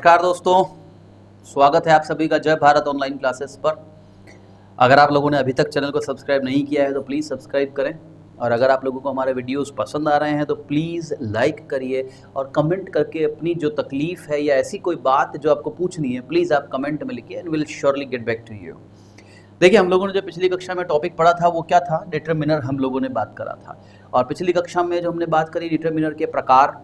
नमस्कार दोस्तों, स्वागत है आप सभी का जय भारत ऑनलाइन क्लासेस पर। अगर आप लोगों ने अभी तक चैनल को सब्सक्राइब नहीं किया है तो प्लीज़ सब्सक्राइब करें, और अगर आप लोगों को हमारे वीडियोस पसंद आ रहे हैं तो प्लीज़ लाइक करिए और कमेंट करके अपनी जो तकलीफ़ है या ऐसी कोई बात जो आपको पूछनी है प्लीज़ आप कमेंट में लिखिए and will surely get back to you. देखिए, हम लोगों ने जो पिछली कक्षा में टॉपिक पढ़ा था वो क्या था, डिटरमिनर हम लोगों ने बात करा था। और पिछली कक्षा में जो हमने बात करी डिटरमिनर के प्रकार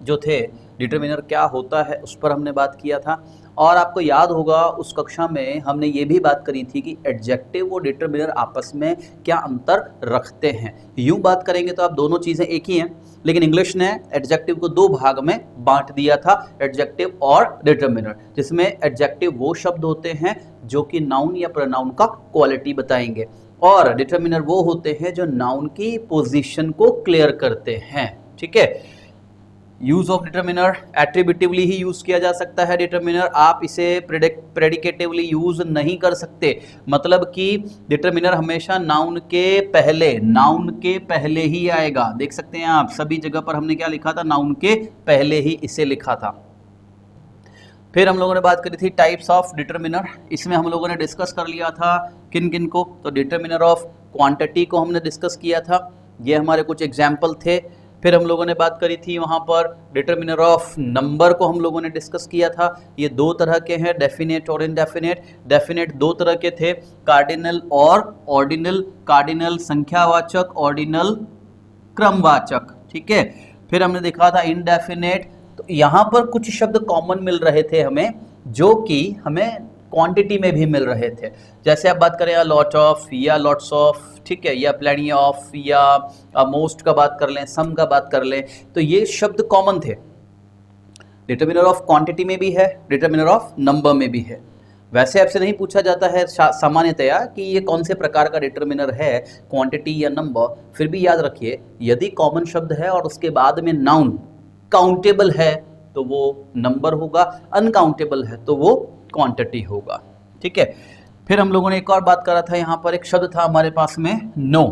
जो थे, डिटरमिनर क्या होता है उस पर हमने बात किया था। और आपको याद होगा उस कक्षा में हमने ये भी बात करी थी कि एडजेक्टिव और डिटरमिनर आपस में क्या अंतर रखते हैं। यूँ बात करेंगे तो आप दोनों चीज़ें एक ही हैं, लेकिन इंग्लिश ने एडजेक्टिव को दो भाग में बांट दिया था, एडजेक्टिव और डिटरमिनर, जिसमें एडजेक्टिव वो शब्द होते हैं जो कि नाउन या प्रोनाउन का क्वालिटी बताएंगे, और डिटरमिनर वो होते हैं जो नाउन की पोजीशन को क्लियर करते हैं। ठीक है, यूज ऑफ डिटरमिनर एट्रीब्यूटिवली ही यूज किया जा सकता है। डिटरमिनर आप इसे प्रेडिकेटिवली यूज नहीं कर सकते, मतलब कि डिटरमिनर हमेशा नाउन के पहले ही आएगा। देख सकते हैं आप सभी जगह पर हमने क्या लिखा था, नाउन के पहले ही इसे लिखा था। फिर हम लोगों ने बात करी थी टाइप्स ऑफ डिटरमिनर। इसमें हम लोगों ने डिस्कस कर लिया था किन किन को, तो डिटरमिनर ऑफ क्वांटिटी को हमने डिस्कस किया था, ये हमारे कुछ एग्जाम्पल थे। फिर हम लोगों ने बात करी थी वहाँ पर डिटरमिनर ऑफ नंबर को हम लोगों ने डिस्कस किया था। ये दो तरह के हैं, डेफिनेट और इनडेफिनेट। डेफिनेट दो तरह के थे, कार्डिनल और ऑर्डिनल। कार्डिनल संख्यावाचक, ऑर्डिनल क्रमवाचक। ठीक है, फिर हमने देखा था इनडेफिनेट। तो यहाँ पर कुछ शब्द कॉमन मिल रहे थे हमें, जो कि हमें क्वांटिटी में भी मिल रहे थे। जैसे आप बात करें लॉट ऑफ या लॉट्स ऑफ, ठीक है, या प्लेनी ऑफ, या मोस्ट का बात कर लें, सम का बात कर लें, तो ये शब्द कॉमन थे। डिटरमिनर ऑफ क्वांटिटी में भी है, डिटरमिनर ऑफ नंबर में भी है। वैसे आपसे नहीं पूछा जाता है सामान्यतया कि ये कौन से प्रकार का डिटरमिनर है, क्वांटिटी या नंबर। फिर भी याद रखिए, यदि कॉमन शब्द है और उसके बाद में नाउन काउंटेबल है तो वो नंबर होगा, अनकाउंटेबल है तो वो क्वांटिटी होगा। ठीक है, फिर हम लोगों ने एक और बात करा था, यहाँ पर एक शब्द था हमारे पास में नो।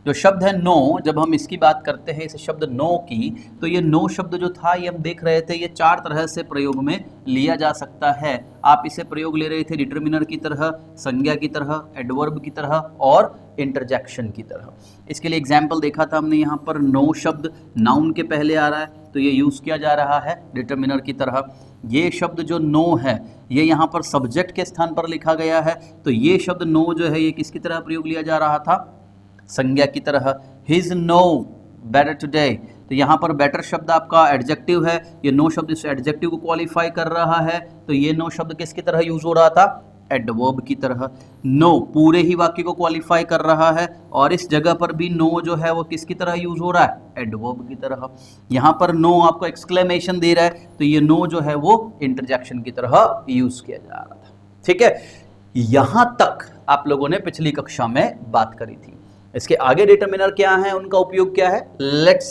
जो शब्द है नो, जब हम इसकी बात करते हैं, इस शब्द नो की, तो ये नो शब्द जो था ये हम देख रहे थे, ये चार तरह से प्रयोग में लिया जा सकता है। आप इसे प्रयोग ले रहे थे डिटरमिनर की तरह, संज्ञा की तरह, एडवर्ब की तरह और इंटरजेक्शन की तरह। इसके लिए एग्जाम्पल देखा था हमने, यहाँ पर नो शब्द नाउन के पहले आ रहा है तो ये यूज़ किया जा रहा है डिटरमिनर की तरह। ये शब्द जो नो है ये यहाँ पर सब्जेक्ट के स्थान पर लिखा गया है, तो ये शब्द नो जो है ये किसकी तरह प्रयोग लिया जा रहा था, संज्ञा की तरह। हिज नो बेटर टुडे, तो यहाँ पर बेटर शब्द आपका एडजेक्टिव है, ये नो शब्द इस एडजेक्टिव को क्वालिफाई कर रहा है, तो ये नो शब्द किसकी तरह यूज हो रहा था, एडवर्ब की तरह। नो पूरे ही वाक्य को क्वालिफाई कर रहा है, और इस जगह पर भी नो जो है वो किसकी तरह यूज हो रहा है, एडवर्ब की तरह। यहाँ पर नो आपको एक्सक्लेमेशन दे रहा है, तो ये नो जो है वो इंटरजेक्शन की तरह यूज किया जा रहा था। ठीक है, यहां तक आप लोगों ने पिछली कक्षा में बात करी थी। इसके आगे डिटरमिनर क्या है, उनका उपयोग क्या है, लेट्स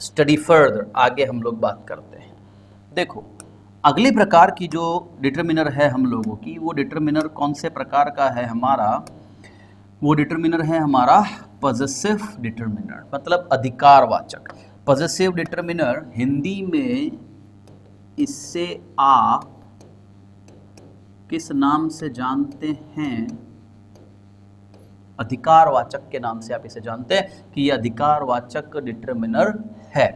स्टडी फर्दर, आगे हम लोग बात करते हैं। देखो, अगले प्रकार की जो डिटरमिनर है हम लोगों की, वो डिटरमिनर कौन से प्रकार का है हमारा, वो डिटरमिनर है हमारा पॉजेसिव डिटरमिनर, मतलब अधिकारवाचक। पॉजेसिव डिटरमिनर हिंदी में इससे आप किस नाम से जानते हैं, अधिकारवाचक के नाम से आप इसे जानते हैं कि ये अधिकारवाचक डिटरमिनर है।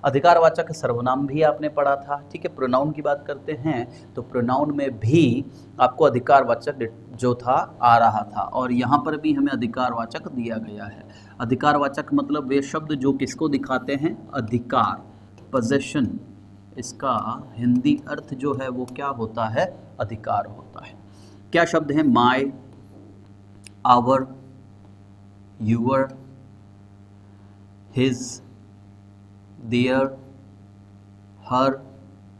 अधिकारवाचक सर्वनाम भी आपने पढ़ा था। ठीक है, प्रोनाउन की बात करते हैं तो प्रोनाउन में भी आपको अधिकारवाचक जो था आ रहा था, और यहाँ पर भी हमें अधिकारवाचक दिया गया है। अधिकारवाचक मतलब वे शब्द जो किसको दिखाते हैं, अधिकार, पोजेशन, इसका हिंदी अर्थ जो है वो क्या होता है, अधिकार होता है। क्या शब्द है, my, our, your, his, their, her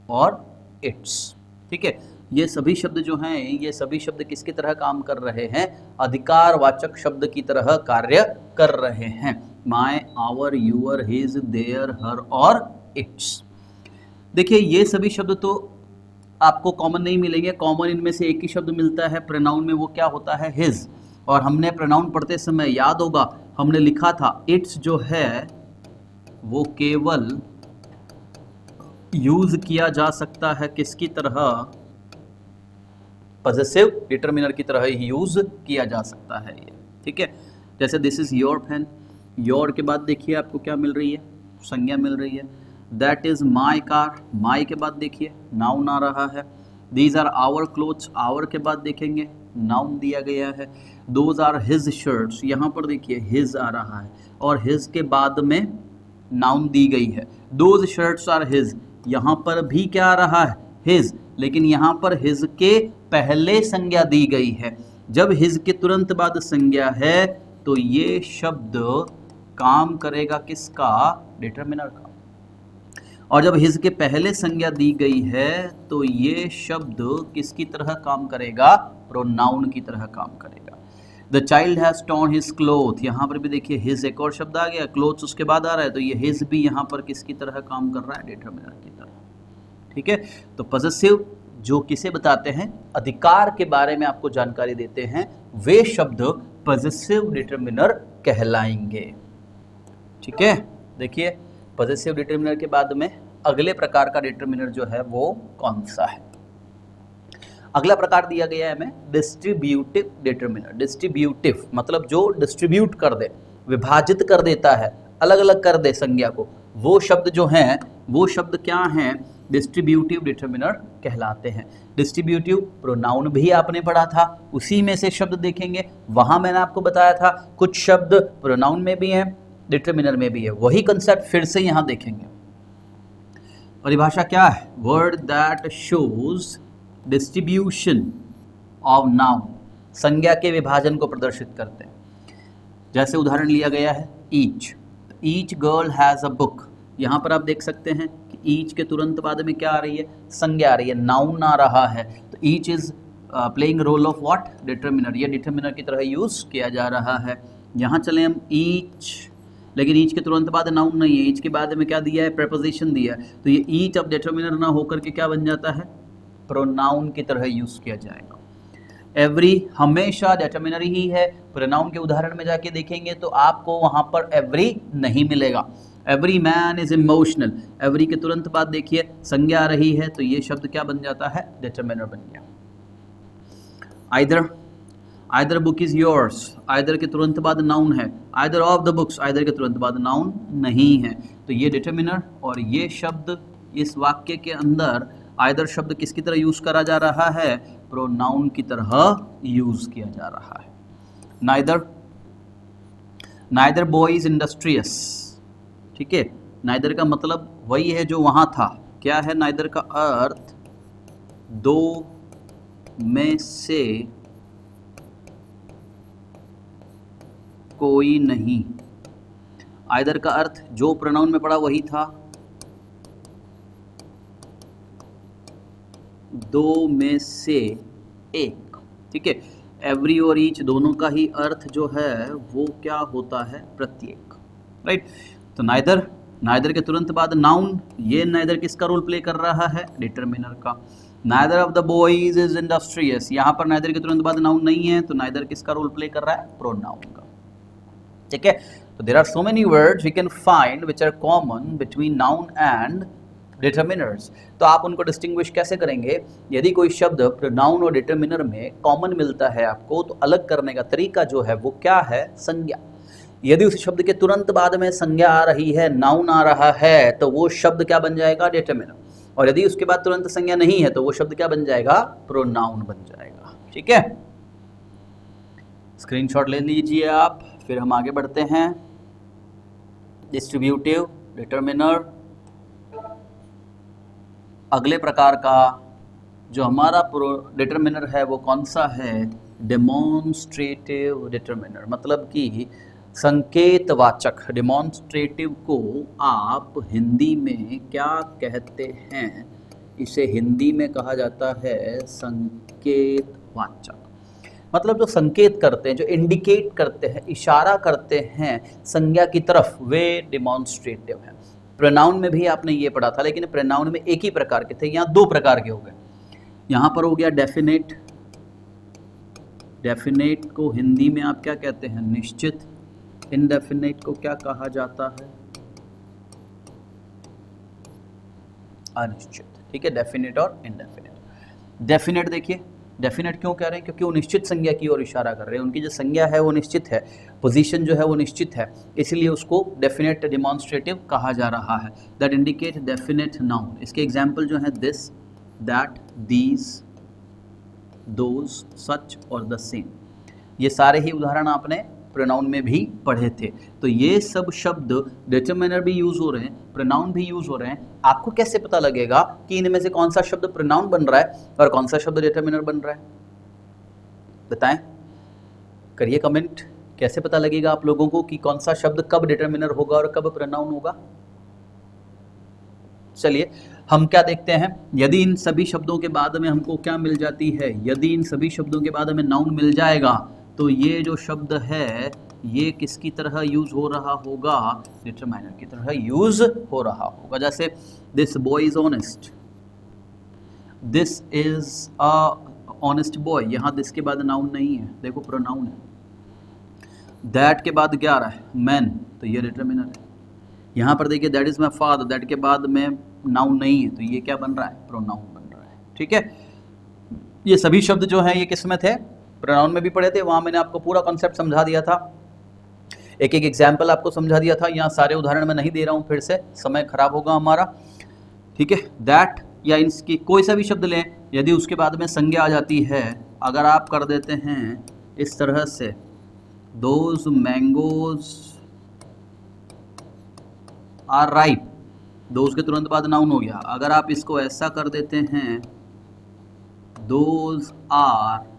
और इट्स। ठीक है, ये सभी शब्द जो हैं, ये सभी शब्द किसकी तरह काम कर रहे हैं, अधिकारवाचक शब्द की तरह कार्य कर रहे हैं। My, our, your, his, their, her और इट्स। देखिए, ये सभी शब्द तो आपको कॉमन नहीं मिलेंगे, कॉमन इनमें से एक ही शब्द मिलता है प्रोनाउन में, वो क्या होता है, हिज। और हमने प्रोनाउन पढ़ते समय याद होगा हमने लिखा था इट्स जो है वो केवल यूज किया जा सकता है किसकी तरह, पॉजेसिव डिटरमिनर की तरह ही यूज किया जा सकता है ये, ठीक है। जैसे this is your pen, your के बाद देखिए आपको क्या मिल रही है, संज्ञा मिल रही है। That is my car, my के बाद देखिए नाउन आ रहा है। These are our clothes, our के बाद देखेंगे नाउन दिया गया है। दोज आर हिज शर्ट्स, यहाँ पर देखिए हिज आ रहा है और हिज के बाद में नाउन दी गई है। दोज शर्ट्स आर हिज, यहाँ पर भी क्या आ रहा है, हिज, लेकिन यहाँ पर हिज के पहले संज्ञा दी गई है। जब हिज के तुरंत बाद संज्ञा है तो ये शब्द काम करेगा किसका, डिटरमिनर का। और जब हिज के पहले संज्ञा दी गई है तो ये शब्द किसकी तरह काम करेगा, प्रोनाउन की तरह काम करेगा। The child has torn his cloth, यहाँ पर भी देखिए हिज एक और शब्द आ गया, क्लोथ्स उसके बाद आ रहा है, तो ये हिज भी यहाँ पर किसकी तरह काम कर रहा है, डिटरमिनर की तरह, ठीक है। तो पॉजेसिव जो किसे बताते हैं, अधिकार के बारे में आपको जानकारी देते हैं, वे शब्द पॉजेसिव डिटरमिनर कहलाएंगे, ठीक है। देखिए पॉजेसिव डिटरमिनर के बाद में अगले प्रकार का डिटरमिनर जो है वो कौन सा है। अगला प्रकार दिया गया है हमें डिस्ट्रीब्यूटिव डिटरमिनर। डिस्ट्रीब्यूटिव मतलब जो डिस्ट्रीब्यूट कर दे, विभाजित कर देता है, अलग अलग कर दे संज्ञा को, वो शब्द जो हैं वो शब्द क्या हैं, डिस्ट्रीब्यूटिव डिटरमिनर कहलाते हैं। डिस्ट्रीब्यूटिव प्रोनाउन भी आपने पढ़ा था, उसी में से शब्द देखेंगे, वहां मैंने आपको बताया था कुछ शब्द प्रोनाउन में भी हैं, डिटरमिनर में भी है, वही कंसेप्ट फिर से यहां देखेंगे। परिभाषा क्या है, word that shows distribution of noun, संज्ञा के विभाजन को प्रदर्शित करते हैं। जैसे उदाहरण लिया गया है each, each girl has a book, यहाँ पर आप देख सकते हैं कि ईच के तुरंत बाद में क्या आ रही है, संज्ञा आ रही है, नाउन आ रहा है। तो each is playing role of what, determiner, ये डिटरमिनर की तरह यूज किया जा रहा है। यहाँ चले हम ईच, लेकिन ईच के तुरंत बाद नाउन नहीं है, ईच के बाद में क्या दिया है, प्रेपोजिशन दिया है, तो ये ईच अब डिटरमिनर ना होकर के क्या बन जाता है, प्रोनाउन की तरह यूज किया जाएगा। एवरी हमेशा डिटरमिनर ही है, प्रोनाउन के उदाहरण में जाके देखेंगे तो आपको वहां पर एवरी नहीं मिलेगा। Every man is emotional, every के तुरंत बाद देखिए संज्ञा आ रही है, तो ये शब्द क्या बन जाता है, डिटरमिनर बन गया। Either, either book is yours, either के तुरंत बाद नाउन है, either of the books, either के तुरंत बाद नाउन नहीं है, तो ये डिटरमिनर और ये शब्द इस वाक्य के अंदर आइदर शब्द किसकी तरह यूज करा जा रहा है, प्रोनाउन की तरह यूज किया जा रहा है। Neither, neither boy is industrious, ठीक है, नाइदर का मतलब वही है जो वहां था, क्या है नाइदर का अर्थ, दो में से कोई नहीं। आइदर का अर्थ जो प्रोनाउन में पड़ा वही था, दो में से एक, ठीक है। एवरी और ईच दोनों का ही अर्थ जो है वो क्या होता है, प्रत्येक, राइट। तो नाइदर, नाइदर के तुरंत बाद नाउन, ये नाइदर किसका रोल प्ले कर रहा है, डिटरमिनर का। Neither of the boys is industrious, यहाँ पर नाइदर के तुरंत बाद नाउन नहीं है, तो नाइदर किसका रोल प्ले कर रहा है, प्रोनाउन का, ठीक है। तो there are so many words we can find which are common between noun and determiners. तो आप उनको डिस्टिंग्विश कैसे करेंगे, यदि कोई शब्द प्रोनाउन और डिटरमिनर में कॉमन मिलता है आपको, तो अलग करने का तरीका जो है वो क्या है, संज्ञा। यदि उस शब्द के तुरंत बाद में संज्ञा आ रही है, नाउन आ रहा है, तो वो शब्द क्या बन जाएगा, डिटरमिनर, और यदि उसके बाद तुरंत संज्ञा नहीं है तो वो शब्द क्या बन जाएगा, प्रोनाउन बन जाएगा, ठीक है। स्क्रीनशॉट ले लीजिए आप, फिर हम आगे बढ़ते हैं। डिस्ट्रीब्यूटिव डिटरमिनर, अगले प्रकार का जो हमारा डिटरमिनर है वो कौन सा है, डेमोन्स्ट्रेटिव डिटरमिनर, मतलब कि संकेतवाचक। डेमोन्स्ट्रेटिव को आप हिंदी में क्या कहते हैं, इसे हिंदी में कहा जाता है संकेतवाचक। मतलब जो संकेत करते हैं, जो इंडिकेट करते हैं, इशारा करते हैं संज्ञा की तरफ, वे डेमोन्स्ट्रेटिव हैं। प्रोनाउन में भी आपने ये पढ़ा था, लेकिन प्रोनाउन में एक ही प्रकार के थे, यहाँ दो प्रकार के हो गए। यहाँ पर हो गया डेफिनेट, डेफिनेट को हिंदी में आप क्या कहते हैं, निश्चित। इनडेफिनेट को क्या कहा जाता है, अनिश्चित, ठीक है, डेफिनेट और इनडेफिनेट। डेफिनेट देखिए, डेफिनेट क्यों कह रहे हैं, क्योंकि वो निश्चित संज्ञा की ओर इशारा कर रहे हैं, उनकी जो संज्ञा है वो निश्चित है, पोजीशन जो है वो निश्चित है, इसलिए उसको डेफिनेट डिमॉन्स्ट्रेटिव कहा जा रहा है। That indicate definite noun. इसके एग्जाम्पल जो है दिस, दैट, दीज, दोज, सच और द सेम, ये सारे ही उदाहरण आपने प्रोनाउन में भी पढ़े थे। तो ये सब शब्द डिटरमिनर भी यूज हो रहे हैं, प्रोनाउन भी यूज हो रहे हैं। आपको कैसे पता लगेगा कि इनमें से कौन सा शब्द प्रोनाउन बन रहा है और कौन सा शब्द डिटरमिनर बन रहा है? बताएं, करिए कमेंट। कैसे पता लगेगा आप लोगों को कि कौन सा शब्द कब डिटरमिनर होगा और कब प्रोनाउन होगा? चलिए हम क्या देखते हैं, यदि इन सभी शब्दों के बाद में हमको क्या मिल जाती है, यदि इन सभी शब्दों के बाद हमें नाउन मिल जाएगा तो ये जो शब्द है ये किसकी तरह यूज हो रहा होगा? डिटरमाइनर की तरह यूज हो रहा होगा। जैसे this boy is honest, this is a honest boy, यहाँ दिस के बाद नाउन नहीं है, देखो प्रोनाउन है। दैट के बाद 11 है मैन, तो ये डिटरमिनर है। यहाँ पर देखिए that is my father, that के बाद में नाउन नहीं है, तो ये क्या बन रहा है? प्रोनाउन बन रहा है, ठीक है। ये सभी शब्द जो हैं ये किस में थे? प्रोनाउन में भी पढ़े थे, वहाँ मैंने आपको पूरा कॉन्सेप्ट समझा दिया था, एक एक एग्जाम्पल आपको समझा दिया था। यहाँ सारे उदाहरण मैं नहीं दे रहा हूँ, फिर से समय खराब होगा हमारा, ठीक है। दैट या इसकी कोई सा भी शब्द लें, यदि उसके बाद में संज्ञा आ जाती है, अगर आप कर देते हैं इस तरह से, those mangoes are ripe, those के तुरंत बाद नाउन हो गया। अगर आप इसको ऐसा कर देते हैं, दोज आर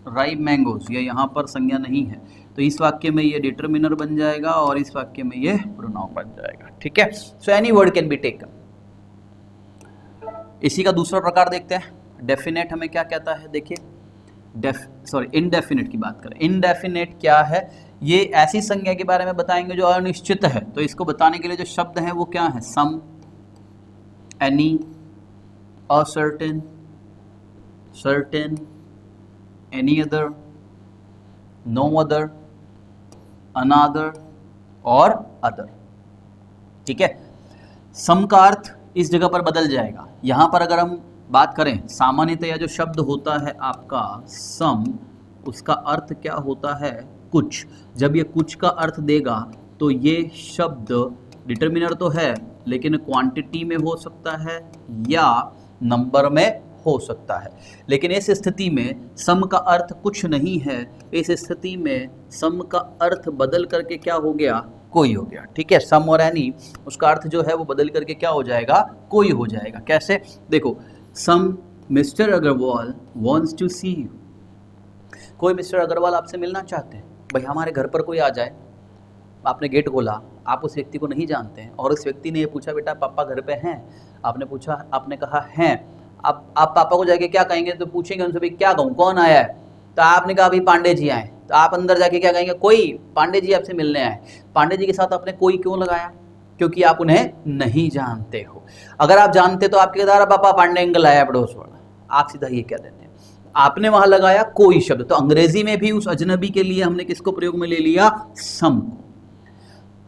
राइप मैंगोज, ये यहाँ पर संज्ञा नहीं है, तो इस वाक्य में ये डिटरमिनर बन जाएगा और इस वाक्य में ये प्रोनाउन बन जाएगा, ठीक है। So any word can be taken. इसी का दूसरा प्रकार देखते हैं, डेफिनेट हमें क्या कहता है? देखिए इनडेफिनेट की बात करें। इनडेफिनेट क्या है? ये ऐसी संज्ञा के बारे में बताएंगे जो अनिश्चित है, तो इसको बताने के लिए जो शब्द है वो क्या है? Some, any, a certain, certain, any other, no other, another और अदर, ठीक है। सम का अर्थ इस जगह पर बदल जाएगा। यहाँ पर अगर हम बात करें, सामान्यतया जो शब्द होता है आपका सम, उसका अर्थ क्या होता है? कुछ। जब ये कुछ का अर्थ देगा तो ये शब्द डिटरमिनर तो है, लेकिन क्वांटिटी में हो सकता है या नंबर में हो सकता है। लेकिन इस स्थिति में सम का अर्थ कुछ नहीं है, इस स्थिति में सम का अर्थ बदल करके क्या हो गया? कोई हो गया, ठीक है। सम और एनी, उसका अर्थ जो है वो बदल करके क्या हो जाएगा? कोई हो जाएगा। कैसे? देखो, some mister Agarwal wants to see you, कोई मिस्टर अग्रवाल आपसे मिलना चाहते हैं। भाई हमारे घर पर कोई आ जाए, आपने गेट खोला, आप उस व्यक्ति को नहीं जानते हैं और उस व्यक्ति ने ये पूछा, बेटा पापा घर पे हैं? आपने पूछा, आपने कहा हैं। आप पापा को जाके क्या कहेंगे? तो पूछेंगे उनसे, भाई क्या कहूँ, कौन आया है? तो आपने कहा भाई पांडे जी आए, तो आप अंदर जाके क्या कहेंगे? कोई पांडे जी आपसे मिलने आए। पांडे जी के साथ आपने कोई क्यों लगाया? क्योंकि आप उन्हें नहीं जानते हो। अगर आप जानते तो आपके दादा पापा पांडे अंकल आया पड़ोस वाला, आप सीधा ये कह देते हैं। आपने वहां लगाया कोई शब्द, तो अंग्रेजी में भी उस अजनबी के लिए हमने किसको प्रयोग में ले लिया? सम।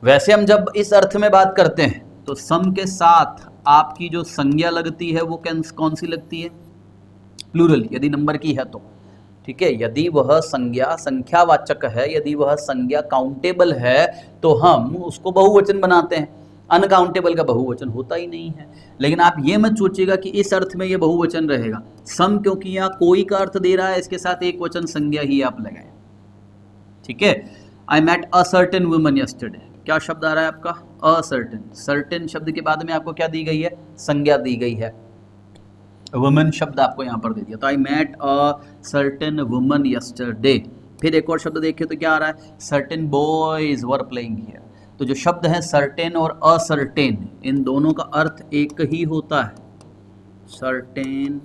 वैसे हम जब इस अर्थ में बात करते हैं तो सम के साथ आपकी जो संज्ञा लगती है वो कौन सी लगती है? प्लूरल, यदि नंबर की है तो, ठीक है। यदि वह संज्ञा संख्यावाचक है, यदि वह संज्ञा काउंटेबल है, तो हम उसको बहुवचन बनाते हैं। अनकाउंटेबल का बहुवचन होता ही नहीं है। लेकिन आप ये मत सोचिएगा कि इस अर्थ में ये बहुवचन रहेगा। सम क्योंकि यहाँ कोई का अर्थ दे रहा है, इसके साथ एक वचन संज्ञा ही आप लगाएं, ठीक है। I met a certain woman yesterday, क्या शब्द आ रहा है आपका? असर्टेन। सर्टेन शब्द के बाद में आपको क्या दी गई है? संज्ञा दी गई है। वुमन शब्द आपको यहाँ पर दे दिया, तो I met a certain woman yesterday. फिर एक और शब्द देखिए तो क्या आ रहा है? Certain boys were playing here. तो जो शब्द है सर्टेन और असर्टेन, इन दोनों का अर्थ एक ही होता है। सर्टेन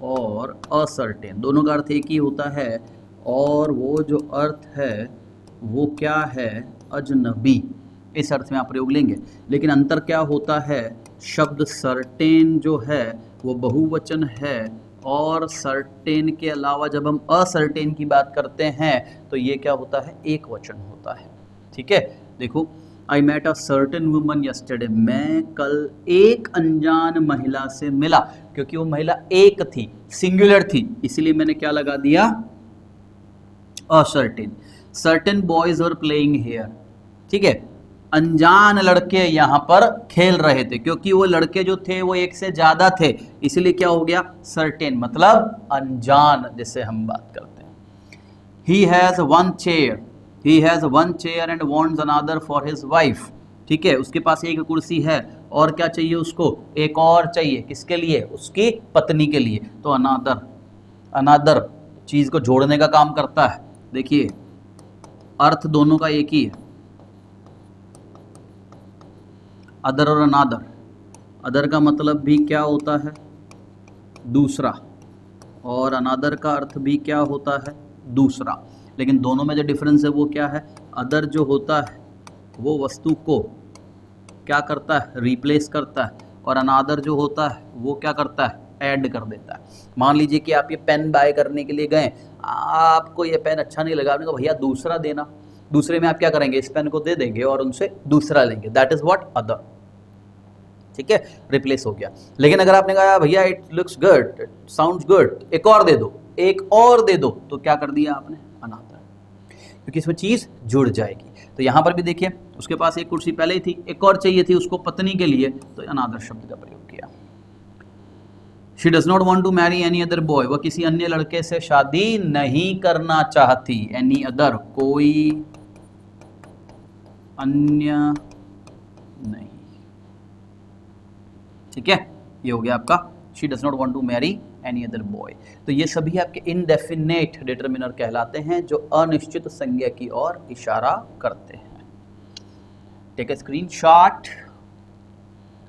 और असर्टेन दोनों का अर्थ एक ही होता है, और वो जो अर्थ है वो क्या है? अजनबी। इस अर्थ में आप प्रयोग लेंगे। लेकिन अंतर क्या होता है? शब्द सर्टेन जो है वो बहुवचन है, और सर्टेन के अलावा जब हम असर्टेन की बात करते हैं तो ये क्या होता है? एक वचन होता है, ठीक है। देखो, I met a certain woman yesterday, मैं कल एक अनजान महिला से मिला, क्योंकि वो महिला एक थी, सिंगुलर थी, इसलिए मैंने क्या लगा दिया, a certain. Certain boys were playing here, ठीक है, अनजान लड़के यहां पर खेल रहे थे, क्योंकि वो लड़के जो थे वो एक से ज्यादा थे, इसलिए क्या हो गया, सर्टेन मतलब अनजान, जिससे हम बात करते हैं। He has one chair, he has one chair and wants another for his wife, ठीक है, उसके पास एक कुर्सी है और क्या चाहिए उसको, एक और चाहिए, किसके लिए, उसकी पत्नी के लिए। तो अनदर, अनदर चीज को जोड़ने का काम करता है। देखिए अर्थ दोनों का एक ही है, अदर और अनादर। अदर का मतलब भी क्या होता है, दूसरा, और अनादर का अर्थ भी क्या होता है, दूसरा। लेकिन दोनों में जो डिफरेंस है वो क्या है, अदर जो होता है वो वस्तु को क्या करता है, रिप्लेस करता है, और अनादर जो होता है वो क्या करता है, ऐड कर देता है। मान लीजिए कि आप ये पेन बाय करने के लिए गए, आपको ये पेन अच्छा नहीं लगा, आपने कहा भैया दूसरा देना, दूसरे में आप क्या करेंगे, इस पेन को दे देंगे और उनसे दूसरा लेंगे, दैट इज व्हाट, अदर, ठीक है, रिप्लेस हो गया। लेकिन अगर आपने कहा भैया it looks good, it sounds good, एक और दे दो, एक और दे दो, तो क्या कर दिया आपने, अनादर, क्योंकि इसमें चीज जुड़ जाएगी। तो यहां पर भी देखिए उसके पास एक कुर्सी पहले ही थी, एक और चाहिए थी उसको पत्नी के लिए, तो अनादर शब्द का प्रयोग किया। She does not want to marry any other boy, वह किसी अन्य लड़के से शादी नहीं करना चाहती, एनी अदर कोई अन्य नहीं, ठीक है, ये हो गया आपका she does not want to marry any other boy. तो ये सभी आपके इनडेफिनेट डिटर्मिनर कहलाते हैं, जो अनिश्चित संज्ञा की ओर इशारा करते हैं। टेक ए स्क्रीनशॉट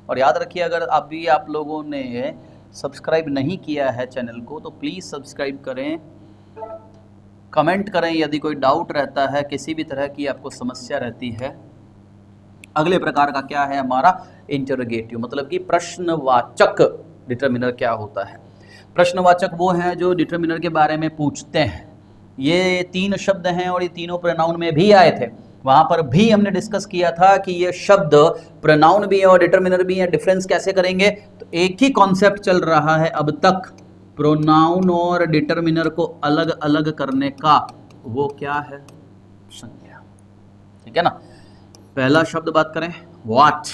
और याद रखिए, अगर अभी आप लोगों ने सब्सक्राइब नहीं किया है चैनल को तो प्लीज़ सब्सक्राइब करें, कमेंट करें यदि कोई डाउट रहता है, किसी भी तरह की आपको समस्या रहती है। अगले प्रकार का क्या है हमारा, इंटरोगेटिव, मतलब कि प्रश्नवाचक डिटर्मिनर क्या होता है। प्रश्नवाचक वो हैं जो डिटर्मिनर के बारे में पूछते हैं। ये तीन शब्द हैं और ये तीनों प्रोनाउन में भी आए थे, वहां पर भी हमने डिस्कस किया था कि ये शब्द प्रोनाउन भी है और डिटर्मिनर भी है, डिफरेंस कैसे करेंगे। तो एक ही कॉन्सेप्ट चल रहा है अब तक, प्रोनाउन और डिटर्मिनर को अलग अलग करने का, वो क्या है, संज्ञा, ठीक है ना। पहला शब्द बात करें, व्हाट,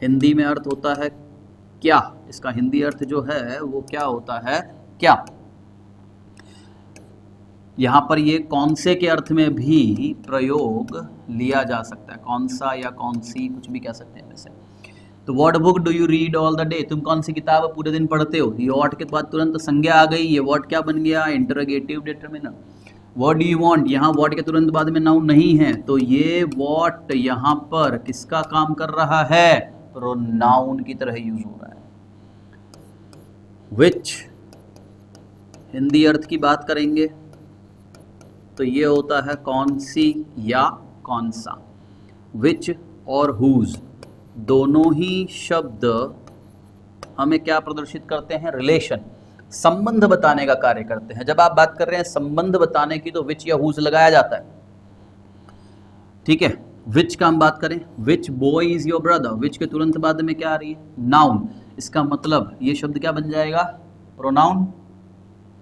हिंदी में अर्थ होता है क्या, इसका हिंदी अर्थ जो है वो क्या होता है, क्या। यहां पर ये कौन से के अर्थ में भी प्रयोग लिया जा सकता है, कौन सा या कौन सी, कुछ भी कह सकते हैं वैसे। तो what book do you read all the day, तुम कौन सी किताब पूरे दिन पढ़ते हो। ये व्हाट के बाद तुरंत संज्ञा आ गई, ये व्हाट क्या बन गया, interrogative determiner. What do you want, यहाँ व्हाट के तुरंत बाद में नाउन नहीं है, तो ये व्हाट यहाँ पर किसका काम कर रहा है, प्रोनाउन की तरह यूज हो रहा है। विच, हिंदी अर्थ की बात करेंगे तो ये होता है कौन सी या कौन सा। विच और हुज दोनों ही शब्द हमें क्या प्रदर्शित करते हैं, रिलेशन, संबंध बताने का कार्य करते हैं। जब आप बात कर रहे हैं संबंध बताने की तो विच या हुज लगाया जाता है, ठीक है। विच का हम बात करें, विच बॉय इज योर ब्रदर, विच के तुरंत बाद में क्या आ रही है, नाउन, इसका मतलब ये शब्द क्या बन जाएगा, प्रोनाउन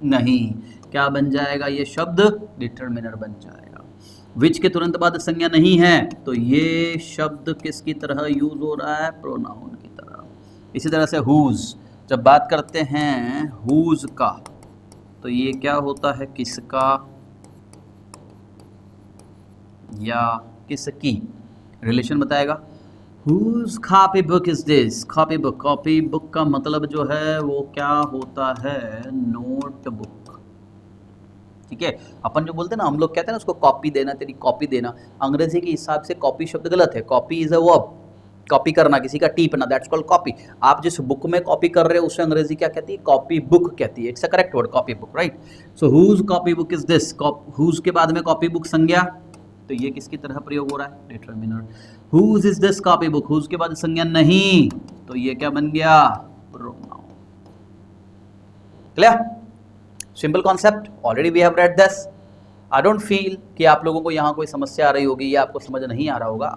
नहीं, क्या बन जाएगा ये शब्द, डिटर्मिनर बन जाएगा। विच के तुरंत बाद संज्ञा नहीं है तो ये शब्द किसकी तरह यूज हो रहा है, प्रोनाउन की तरह। इसी तरह से हुज, जब बात करते हैं हुज का तो ये क्या होता है, किसका या किसकी, रिलेशन बताएगा। Whose copy book is this? Copy book, copy book का मतलब जो है वो क्या होता है, नोटबुक, ठीक है। अपन जो बोलते हैं ना, हम लोग कहते हैं ना उसको कॉपी देना, तेरी कॉपी देना, अंग्रेजी के हिसाब से कॉपी शब्द गलत है। Copy is a verb, copy करना, किसी का टीपना, दैट्स कॉल्ड कॉपी। आप जिस बुक में कॉपी कर रहे हो उसे अंग्रेजी क्या कहती है, कॉपी बुक कहती है, it's a correct word, copy book, right. So whose copy book is this, whose के बाद में कॉपी बुक संज्ञा, तो ये किसकी तरह प्रयोग हो रहा है, determiner. Whose is this copy book, whose के बाद संज्ञा नहीं तो ये क्या बन गया, pronoun. Clear, simple concept, already we have read this. I don't feel कि आप लोगों को यहाँ कोई समस्या आ रही होगी या आपको समझ नहीं आ रहा होगा.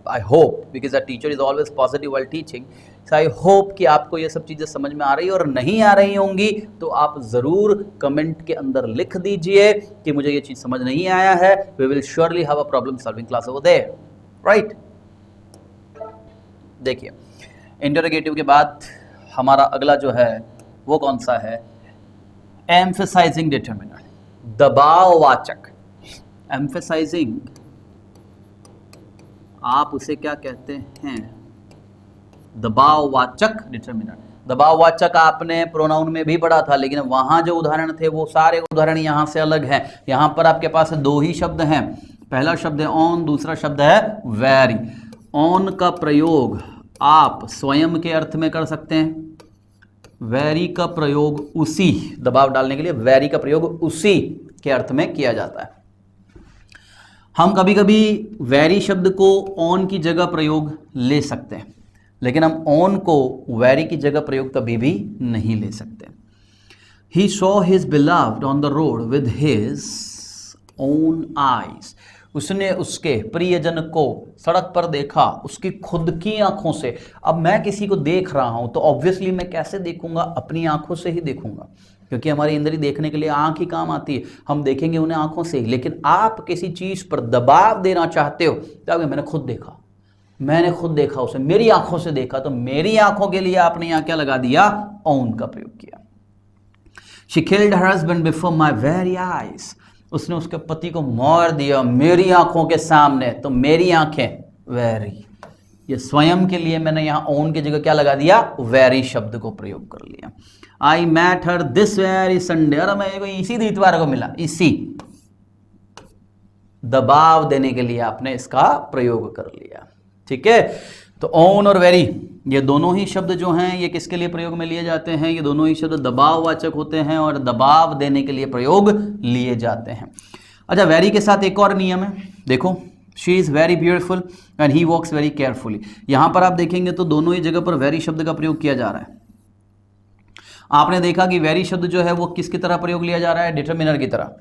I hope, because a teacher is always positive while teaching. So I hope कि आपको ये सब चीज़ें समझ में आ रही है, और नहीं आ रही होंगी तो आप ज़रूर कमेंट के अंदर लिख दीजिए कि मुझे ये चीज़ समझ नहीं आया है. We will surely have a problem solving class over there, right. देखिए, इंटरोगेटिव के बाद हमारा अगला जो है वो कौन सा है? Emphasizing determiner, दबाववाचक. एम्फेसाइजिंग, आप उसे क्या कहते हैं? दबाववाचक डिटरमिनर. दबाववाचक आपने प्रोनाउन में भी पढ़ा था, लेकिन वहां जो उदाहरण थे वो सारे उदाहरण यहां से अलग हैं. यहां पर आपके पास दो ही शब्द हैं. पहला शब्द है ऑन, दूसरा शब्द है वेरी. ऑन का प्रयोग आप स्वयं के अर्थ में कर सकते हैं. वेरी का प्रयोग उसी, दबाव डालने के लिए वेरी का प्रयोग उसी के अर्थ में किया जाता है. हम कभी कभी वेरी शब्द को ऑन की जगह प्रयोग ले सकते हैं, लेकिन हम ऑन को वेरी की जगह प्रयोग कभी भी नहीं ले सकते. He saw his beloved on the road with his own eyes. उसने उसके प्रियजन को सड़क पर देखा उसकी खुद की आंखों से. अब मैं किसी को देख रहा हूं तो ऑब्वियसली मैं कैसे देखूंगा? अपनी आंखों से ही देखूंगा, क्योंकि हमारी इंद्री देखने के लिए आंख ही काम आती है. हम देखेंगे उन्हें आंखों से ही. लेकिन आप किसी चीज पर दबाव देना चाहते हो तो मैंने खुद देखा, मैंने खुद देखा उसे, मेरी आंखों से देखा. तो मेरी आंखों के लिए आपने यहां क्या लगा दिया? ओन का प्रयोग किया. She killed her husband before my very eyes. उसने उसके पति को मार दिया मेरी आंखों के सामने. तो मेरी आंखें, वेरी, ये स्वयं के लिए मैंने यहां ओन की जगह क्या लगा दिया? वेरी शब्द को प्रयोग कर लिया. I met her this very Sunday. अरे मैं इसी इतवार को मिला. इसी, दबाव देने के लिए आपने इसका प्रयोग कर लिया. ठीक है. तो ऑन और वेरी ये दोनों ही शब्द जो हैं ये किसके लिए प्रयोग में लिए जाते हैं? ये दोनों ही शब्द दबाववाचक होते हैं और दबाव देने के लिए प्रयोग लिए जाते हैं. अच्छा, वेरी के साथ एक और नियम है. देखो, she is very beautiful and he walks very carefully. यहां पर आप देखेंगे तो दोनों ही जगह पर वेरी शब्द का प्रयोग किया जा रहा है. आपने देखा कि वेरी शब्द जो है वो किसकी तरह प्रयोग लिया जा रहा है? डिटरमिनर की तरह.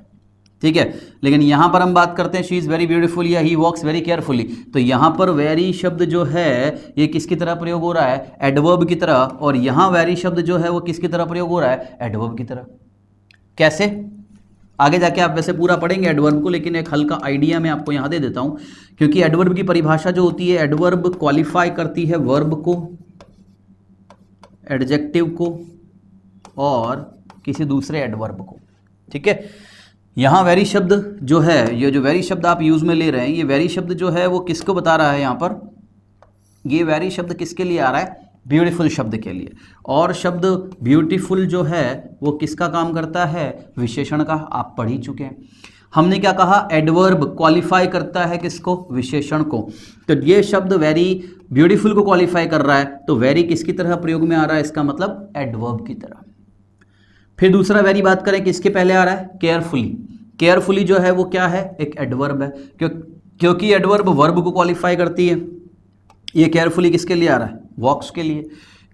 ठीक है. लेकिन यहां पर हम बात करते हैं शी इज़ वेरी ब्यूटीफुल या ही वॉक्स वेरी केयरफुली. तो यहां पर वेरी शब्द जो है ये किसकी तरह प्रयोग हो रहा है? एडवर्ब की तरह. और यहां वेरी शब्द जो है वो किसकी तरह प्रयोग हो रहा है? एडवर्ब की तरह. कैसे? आगे जाके आप वैसे पूरा पढ़ेंगे एडवर्ब को, लेकिन एक हल्का आइडिया मैं आपको यहां दे देता हूं. क्योंकि एडवर्ब की परिभाषा जो होती है, एडवर्ब क्वालिफाई करती है वर्ब को, एडजेक्टिव को और किसी दूसरे एडवर्ब को. ठीक है. यहाँ वेरी शब्द जो है, ये जो वेरी शब्द आप यूज में ले रहे हैं, ये वेरी शब्द जो है वो किसको बता रहा है? यहाँ पर ये वेरी शब्द किसके लिए आ रहा है? ब्यूटीफुल शब्द के लिए. और शब्द ब्यूटीफुल जो है वो किसका काम करता है? विशेषण का. आप पढ़ ही चुके हैं. हमने क्या कहा? एडवर्ब क्वालिफाई करता है किसको? विशेषण को. तो ये शब्द वेरी ब्यूटीफुल को क्वालिफाई कर रहा है, तो वेरी किसकी तरह प्रयोग में आ रहा है? इसका मतलब एडवर्ब की तरह. फिर दूसरा वेरी बात करें किसके पहले आ रहा है? केयरफुली. केयरफुली जो है वो क्या है? एक एडवर्ब है. क्योंकि एडवर्ब वर्ब को क्वालिफाई करती है. ये केयरफुली किसके लिए आ रहा है? वॉक्स के लिए.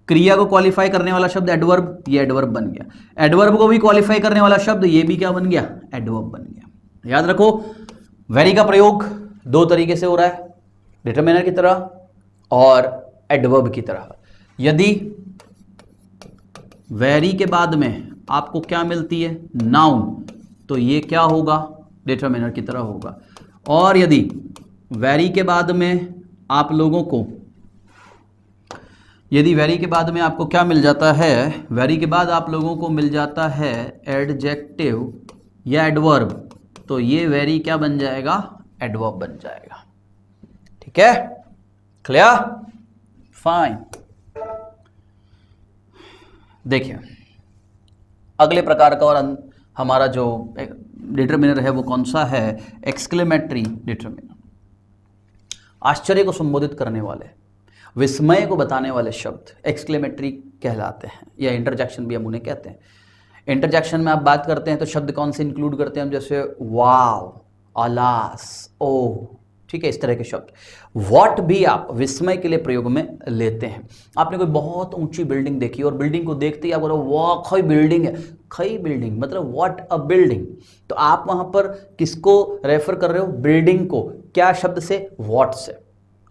क्रिया को क्वालिफाई करने वाला शब्द एडवर्ब, ये एडवर्ब बन गया. एडवर्ब को भी क्वालिफाई करने वाला शब्द ये भी क्या बन गया? एडवर्ब बन गया. याद रखो, वेरी का प्रयोग दो तरीके से हो रहा है, डिटरमिनर की तरह और एडवर्ब की तरह. यदि वेरी के बाद में आपको क्या मिलती है? नाउन, तो ये क्या होगा? डिटरमिनर की तरह होगा. और यदि वेरी के बाद में आप लोगों को, यदि वेरी के बाद में आपको क्या मिल जाता है? वेरी के बाद आप लोगों को मिल जाता है एडजेक्टिव या एडवर्ब, तो ये वेरी क्या बन जाएगा? एडवर्ब बन जाएगा. ठीक है. क्लियर? फाइन. देखिए, अगले प्रकार का और हमारा जो डिटरमिनर है वो कौन सा है? Exclamatory determiner. आश्चर्य को संबोधित करने वाले, विस्मय को बताने वाले शब्द एक्सक्लेमेटरी कहलाते हैं, या इंटरजेक्शन भी हम उन्हें कहते हैं. इंटरजेक्शन में आप बात करते हैं तो शब्द कौन से इंक्लूड करते हैं हम? जैसे वाव, अलास, ओ. ठीक है, इस तरह के शब्द। वॉट भी आप विस्मय के लिए प्रयोग में लेते हैं। आपने कोई बहुत ऊंची बिल्डिंग देखी और बिल्डिंग को देखते ही आप बोलो वाह खई बिल्डिंग है, खई बिल्डिंग मतलब व्हाट अ बिल्डिंग। तो आप वहां पर किसको रेफर कर रहे हो? बिल्डिंग को। क्या शब्द से? वॉट से।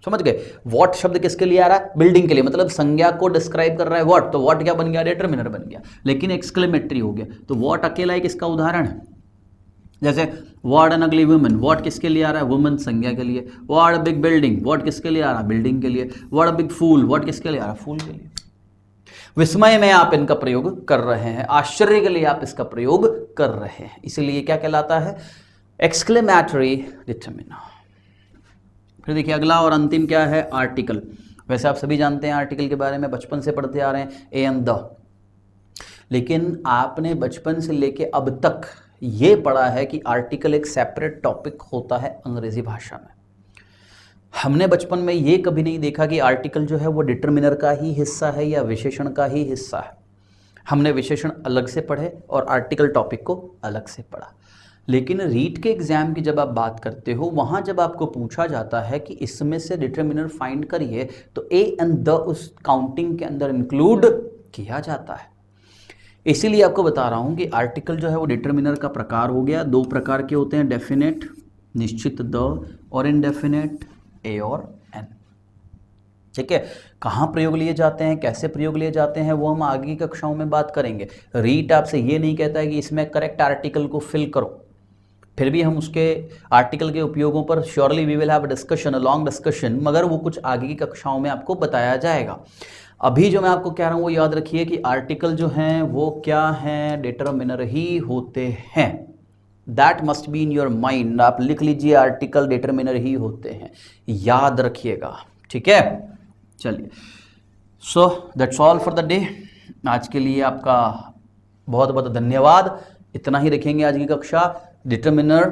समझ गए? वॉट शब्द किसके लिए आ रहा है? बिल्डिंग के लिए, मतलब संज्ञा को डिस्क्राइब कर रहा है वॉट, तो वॉट क्या बन गया? डिटरमिनर बन गया। लेकिन एक्सक्लेमेटरी हो गया, तो वॉट अकेला एक इसका उदाहरण है। जैसे what an ugly woman, what किसके लिए आ रहा है? वुमन संज्ञा के लिए। What a big building, what किसके लिए आ रहा है? बिल्डिंग के लिए। What a big fool, what किसके लिए आ रहा है? फूल के लिए। विस्मय में आप इनका प्रयोग कर रहे हैं, आश्चर्य के लिए आप इसका प्रयोग कर रहे हैं, इसीलिए क्या कहलाता है? Exclamatory determiner. फिर देखिए अगला और अंतिम क्या है? आर्टिकल। वैसे आप सभी जानते हैं आर्टिकल के बारे में, बचपन से पढ़ते आ रहे हैं, ए एंड द। लेकिन आपने बचपन से लेके अब तक ये पढ़ा है कि आर्टिकल एक सेपरेट टॉपिक होता है अंग्रेजी भाषा में। हमने बचपन में ये कभी नहीं देखा कि आर्टिकल जो है वो डिटरमिनर का ही हिस्सा है या विशेषण का ही हिस्सा है। हमने विशेषण अलग से पढ़े और आर्टिकल टॉपिक को अलग से पढ़ा। लेकिन रीट के एग्जाम की जब आप बात करते हो, वहाँ जब आपको पूछा जाता है कि इसमें से डिटरमिनर फाइंड करिए, तो ए एंड द उस काउंटिंग के अंदर इंक्लूड किया जाता है। इसीलिए आपको बता रहा हूँ कि आर्टिकल जो है वो डिटरमिनर का प्रकार हो गया। दो प्रकार के होते हैं, डेफिनेट निश्चित द, और इनडेफिनेट ए और एन। ठीक है, कहाँ प्रयोग लिए जाते हैं, कैसे प्रयोग लिए जाते हैं, वो हम आगे की कक्षाओं में बात करेंगे। रीट आपसे ये नहीं कहता है कि इसमें करेक्ट आर्टिकल को फिल करो, फिर भी हम उसके आर्टिकल के उपयोगों पर surely we will have a discussion, a long discussion, मगर वो कुछ आगे की कक्षाओं में आपको बताया जाएगा। अभी जो मैं आपको कह रहा हूँ वो याद रखिए कि आर्टिकल जो हैं वो क्या हैं? डिटरमिनर ही होते हैं। That must be in your mind. आप लिख लीजिए, आर्टिकल डिटरमिनर ही होते हैं, याद रखिएगा। ठीक है, चलिए, so that's all for the day. आज के लिए आपका बहुत बहुत धन्यवाद। इतना ही रखेंगे आज की कक्षा। डिटरमिनर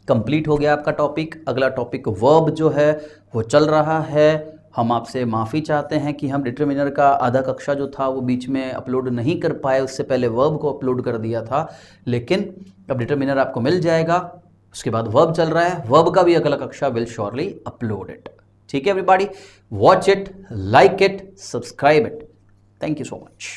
कंप्लीट हो गया आपका टॉपिक। अगला टॉपिक वर्ब जो है वो चल रहा है। हम आपसे माफ़ी चाहते हैं कि हम डिटरमिनर का आधा कक्षा जो था वो बीच में अपलोड नहीं कर पाए, उससे पहले वर्ब को अपलोड कर दिया था। लेकिन अब डिटरमिनर आपको मिल जाएगा, उसके बाद वर्ब चल रहा है। वर्ब का भी अगला कक्षा विल श्योरली अपलोड इट। ठीक है everybody, watch it, like it, subscribe it. Thank you so much.